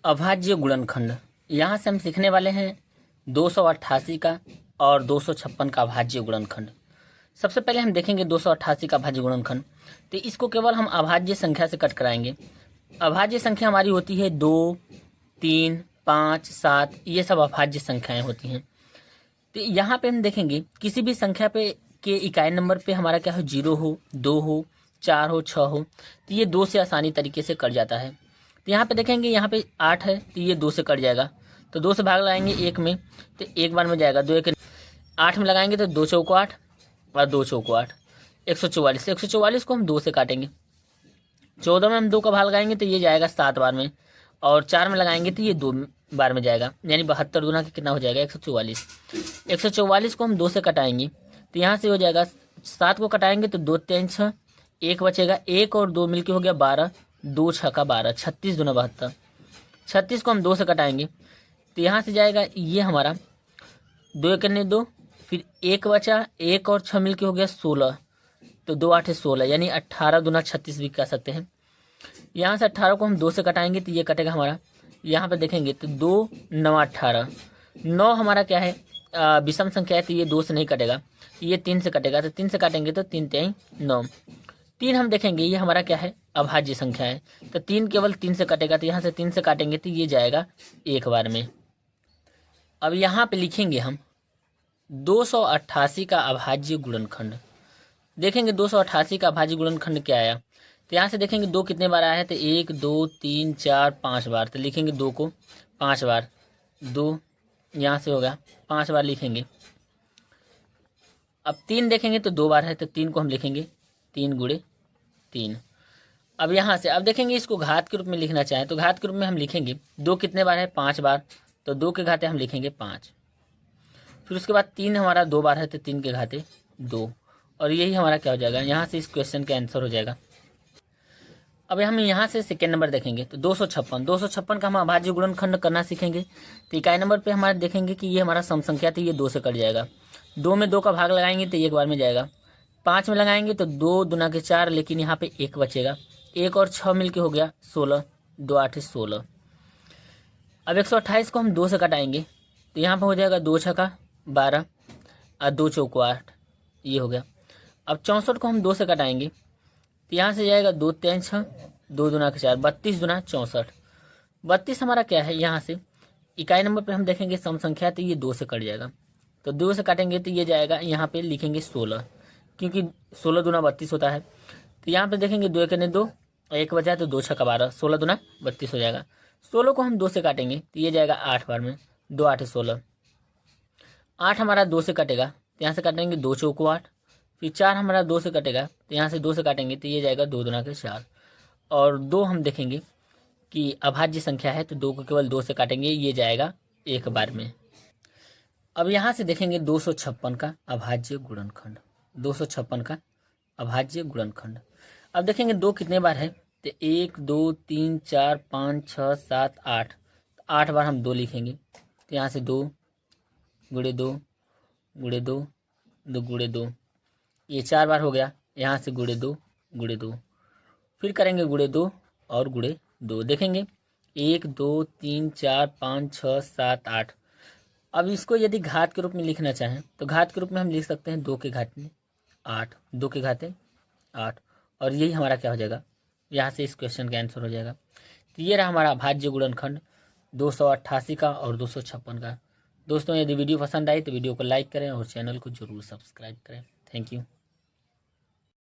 अभाज्य गुणनखंड। यहाँ से हम सीखने वाले हैं 288 का और 256 का अभाज्य गुणनखंड। सबसे पहले हम देखेंगे 288 का अभाज्य गुणनखंड। तो इसको केवल हम अभाज्य संख्या से कट कराएंगे। अभाज्य संख्या हमारी होती है 2, 3, 5, 7, ये सब अभाज्य संख्याएं होती हैं। तो यहाँ पे हम देखेंगे किसी भी संख्या पे के इकाई नंबर पे हमारा क्या हो, 0 हो, 2 हो, 4 हो, 6 हो, तो ये 2 से आसानी तरीके से कट जाता है। तो यहाँ पे देखेंगे यहाँ पे 8 है तो ये 2 से कट जाएगा। तो 2 से भाग लगाएंगे 1 में तो एक बार में जाएगा, 2 1 8 में लगाएंगे तो 2 चौको 8 और 2 चौको 8, 144। 144 को हम 2 से काटेंगे। 14 में हम 2 का भाग लगाएंगे तो ये जाएगा 7 बार में, और 4 में लगाएंगे तो ये 2 बार में जाएगा, यानी 72 दूना के कितना हो जाएगा, 144। 144 को हम 2 से कटाएंगे तो यहाँ से हो जाएगा 7 को कटाएंगे तो 2 3 6, 1 बचेगा, 1 और 2 मिलके हो गया 12, 2 6 का 12, 36 दूना 72। 36 को हम 2 से कटाएंगे तो यहाँ से जाएगा ये हमारा 2 1 2, फिर 1 बचा, 1 और 6 मिलके हो गया 16, तो 2 8 16, यानी 18 दूना 36 भी कह सकते हैं। यहाँ से 18 को हम 2 से कटाएंगे तो ये कटेगा हमारा, यहाँ पे देखेंगे तो 2 9 18, 9 हमारा क्या है, विषम संख्या है तो ये 2 से नहीं कटेगा, ये 3 से कटेगा। तो 3 से काटेंगे तो 3 3 9। 3 हम देखेंगे ये हमारा क्या है, अभाज्य संख्या है, तो 3 केवल 3 से कटेगा, तो यहाँ से 3 से काटेंगे तो ये जाएगा एक बार में। अब यहाँ पे लिखेंगे हम 288 का अभाज्य गुणनखंड। देखेंगे 288 का अभाज्य गुणनखंड क्या आया, तो यहाँ से देखेंगे 2 कितने बार आया है, तो 1 2 3 4 5 बार, तो लिखेंगे 2 को 5 बार, 2 यहाँ से होगा 5 बार लिखेंगे। अब 3 देखेंगे तो 2 बार है, तो 3 को हम लिखेंगे 3 गुणे 3। अब यहाँ से अब देखेंगे इसको घात के रूप में लिखना चाहें तो घात के रूप में हम लिखेंगे 2 कितने बार है, 5 बार, तो 2 के घाते हम लिखेंगे 5। फिर उसके बाद 3 हमारा 2 बार है तो 3 के घाते 2, और यही हमारा क्या हो जाएगा, यहाँ से इस क्वेश्चन का आंसर हो जाएगा। अब हम यहाँ से सेकेंड नंबर देखेंगे तो 256 का हम अभाज्य गुणनखंड करना सीखेंगे। तो इकाई नंबर पे हमारे देखेंगे कि ये हमारा सम संख्या थी, ये 2 से कट जाएगा। 2 में 2 का भाग लगाएंगे तो एक बार में जाएगा। 5 में लगाएंगे तो 2 दूना के 4, लेकिन यहाँ पे 1 बचेगा, 1 और 6 मिलके हो गया 16, 2 8 16। अब 128 को हम 2 से कटाएंगे तो यहाँ पर हो जाएगा 2 6 का 12 और 2 चौको 8, ये हो गया। अब 64 को हम 2 से कटाएंगे तो यहाँ से जाएगा 2 3 6, 2 दूना के 4, 32 दूना 64। 32 हमारा क्या है, यहाँ से इकाई नंबर पे हम देखेंगे सम संख्या तो ये 2 से कट जाएगा, तो 2 से काटेंगे तो ये जाएगा, यहाँ पे लिखेंगे 16, क्योंकि 16 दूना 32 होता है। तो यहाँ पे देखेंगे 2 1 2, 1 बचा तो 2 6 का 12, 16 दूना 32 हो जाएगा। 16 को हम 2 से काटेंगे तो ये जाएगा 8 बार में, 2 8 16। 8 हमारा 2 से कटेगा तो यहाँ से काटेंगे 2 चौको 8, फिर 4 हमारा 2 से कटेगा तो यहाँ से 2 से काटेंगे तो ये जाएगा 2 दूना के 4, और 2 हम देखेंगे कि अभाज्य संख्या है तो 2 को केवल 2 से काटेंगे, ये जाएगा एक बार में। अब यहाँ से देखेंगे 256 का अभाज्य गुणनखंड। 256 का अभाज्य गुणनखंड। अब देखेंगे 2 कितने बार है, तो 1 2 3 4 5 6 7 8, 8 बार हम 2 लिखेंगे, तो यहाँ से 2 गुणे 2 गुणे 2 2 गुणे 2, ये 4 बार हो गया, यहाँ से गुणे 2 गुणे 2, फिर करेंगे गुणे 2 और गुणे 2। देखेंगे 1 2 3 4 5 6 7 8। अब इसको यदि घात के रूप में लिखना चाहें तो घात के रूप में हम लिख सकते हैं 2 के घात में 8, 2 के घाते 8, और यही हमारा क्या हो जाएगा, यहाँ से इस क्वेश्चन का आंसर हो जाएगा। तो ये रहा हमारा अभाज्य गुणनखंड 288 का और 256 का। दोस्तों यदि वीडियो पसंद आई तो वीडियो को लाइक करें और चैनल को जरूर सब्सक्राइब करें। Thank you.